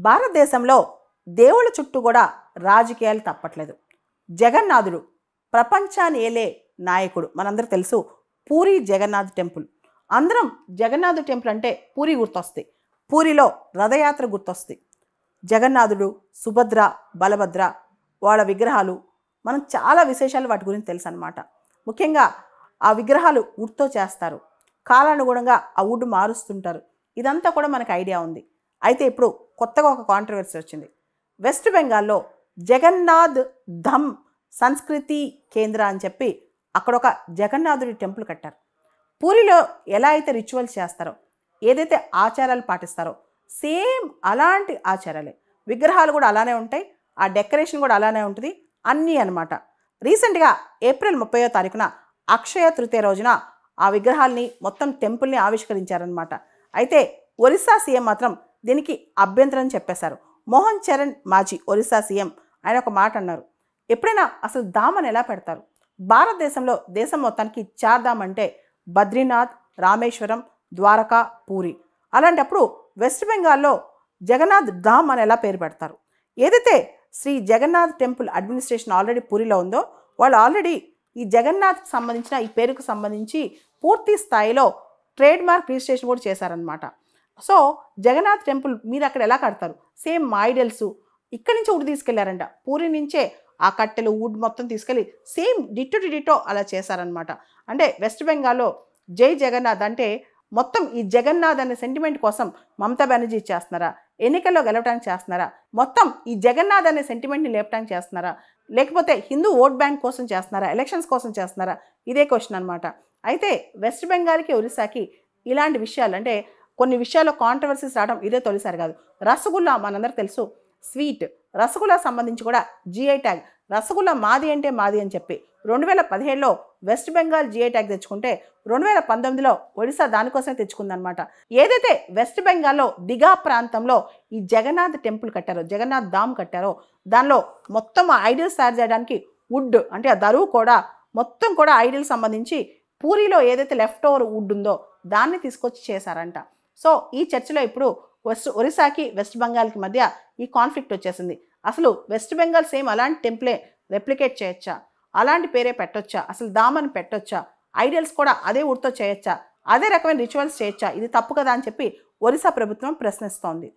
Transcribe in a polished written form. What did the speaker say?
భారతదేశంలో దేవుళ్ళ చుట్టూ కూడా రాజకీయాలు తప్పట్లేదు. జగన్నాథుడు ప్రపంచాన్ని ఏలే నాయకుడు. మనందరూ తెలుసు పూరి జగన్నాథ్ టెంపుల్. అందరం జగన్నాథ్ టెంపుల్ అంటే పూరి గుర్తొస్తాయి. పూరిలో రథయాత్ర గుర్తొస్తాయి. జగన్నాథుడు, సుభద్ర, బలభద్ర వాళ్ళ విగ్రహాలు, మనం చాలా విశేషాలు వాటి గురించి తెలుసు అన్నమాట. ముఖ్యంగా ఆ విగ్రహాలు వుడ్తో చేస్తారు. కాలానుగుణంగా ఆ వుడ్ మారుస్తుంటారు. ఇదంతా కూడా మనకు ఐడియా ఉంది. అయితే ఇప్పుడు కొత్తగా ఒక కాంట్రవర్సీ వచ్చింది. వెస్ట్ బెంగాల్లో జగన్నాథ్ ధమ్ సంస్కృతి కేంద్ర అని చెప్పి అక్కడ ఒక జగన్నాథుడి టెంపుల్ కట్టారు. పూరిలో ఎలా అయితే రిచువల్స్ చేస్తారో, ఏదైతే ఆచారాలు పాటిస్తారో సేమ్ అలాంటి ఆచారాలే. విగ్రహాలు కూడా అలానే ఉంటాయి, ఆ డెకరేషన్ కూడా అలానే ఉంటుంది, అన్నీ అనమాట. రీసెంట్గా ఏప్రిల్ 30వ తారీఖున అక్షయ తృతీయ రోజున ఆ విగ్రహాల్ని మొత్తం టెంపుల్ని ఆవిష్కరించారనమాట. అయితే ఒరిస్సా సీఎం మాత్రం దీనికి అభ్యంతరం చెప్పేశారు. మోహన్ చరణ్ మాజీ ఒరిస్సా సీఎం ఆయన ఒక మాట అన్నారు. ఎప్పుడైనా అసలు ధామని ఎలా పెడతారు? భారతదేశంలో దేశం మొత్తానికి చార్ధామ్ అంటే బద్రీనాథ్, రామేశ్వరం, ద్వారకా, పూరి. అలాంటప్పుడు వెస్ట్ బెంగాల్లో జగన్నాథ్ ధామ్ అని ఎలా పేరు పెడతారు? ఏదైతే Sri Jagannath temple administration already పూరిలో ఉందో వాళ్ళు ఆల్రెడీ ఈ జగన్నాథ్కి సంబంధించిన ఈ పేరుకు సంబంధించి పూర్తి స్థాయిలో ట్రేడ్ మార్క్ రిజిస్ట్రేషన్ కూడా చేశారనమాట. సో జగన్నాథ్ టెంపుల్ మీరు అక్కడ ఎలా కడతారు? సేమ్ ఐడల్స్ ఇక్కడి నుంచి వుడ్ తీసుకెళ్లారంట. పూరి నుంచే ఆ కట్టెలు వుడ్ మొత్తం తీసుకెళ్ళి సేమ్ డిట్టో అలా చేశారనమాట. అంటే వెస్ట్ బెంగాల్లో జై జగన్నాథ్ అంటే మొత్తం ఈ జగన్నాథ్ అనే సెంటిమెంట్ కోసం మమతా బెనర్జీ చేస్తున్నారా? ఎన్నికల్లో గెలవడానికి చేస్తున్నారా? మొత్తం ఈ జగన్నాథ్ అనే సెంటిమెంట్ని లేపడానికి చేస్తున్నారా? లేకపోతే హిందూ ఓట్ బ్యాంక్ కోసం చేస్తున్నారా? ఎలక్షన్స్ కోసం చేస్తున్నారా? ఇదే క్వశ్చన్ అనమాట. అయితే వెస్ట్ బెంగాల్కి, ఒరిస్సాకి ఇలాంటి విషయాలు అంటే కొన్ని విషయాల్లో కాంట్రవర్సీస్ రావడం ఇదే తొలిసారి కాదు. రసగుల్లా మనందరూ తెలుసు, స్వీట్ రసగుల్లా సంబంధించి కూడా జిఐ ట్యాగ్, రసగుల్లా మాది అంటే మాది అని చెప్పి 2017లో వెస్ట్ బెంగాల్ జిఐ ట్యాగ్ తెచ్చుకుంటే 2019లో ఒడిశా దానికోసమే తెచ్చుకుందనమాట. ఏదైతే వెస్ట్ బెంగాల్లో దిగా ప్రాంతంలో ఈ జగన్నాథ్ టెంపుల్ కట్టారో, జగన్నాథ్ ధామ్ కట్టారో, దానిలో మొత్తం ఐడిల్స్ తయారు చేయడానికి వుడ్ అంటే ఆ దరువు కూడా మొత్తం కూడా ఐడిల్ సంబంధించి పూరిలో ఏదైతే లెఫ్ట్ ఓవర్ వుడ్ ఉందో దాన్ని తీసుకొచ్చి చేశారంట. సో ఈ చర్చలో ఇప్పుడు ఒరిస్సాకి వెస్ట్ బెంగాల్కి మధ్య ఈ కాన్ఫ్లిక్ట్ వచ్చేసింది. అసలు వెస్ట్ బెంగాల్ సేమ్ అలాంటి టెంపులే రెప్లికేట్ చేయొచ్చా? అలాంటి పేరే పెట్టొచ్చా? అసలు దామని పెట్టొచ్చా? ఐడియల్స్ కూడా అదే వుడ్తో చేయొచ్చా? అదే రకమైన రిచువల్స్ చేయొచ్చా? ఇది తప్పు కదా అని చెప్పి ఒరిస్సా ప్రభుత్వం ప్రశ్నిస్తోంది.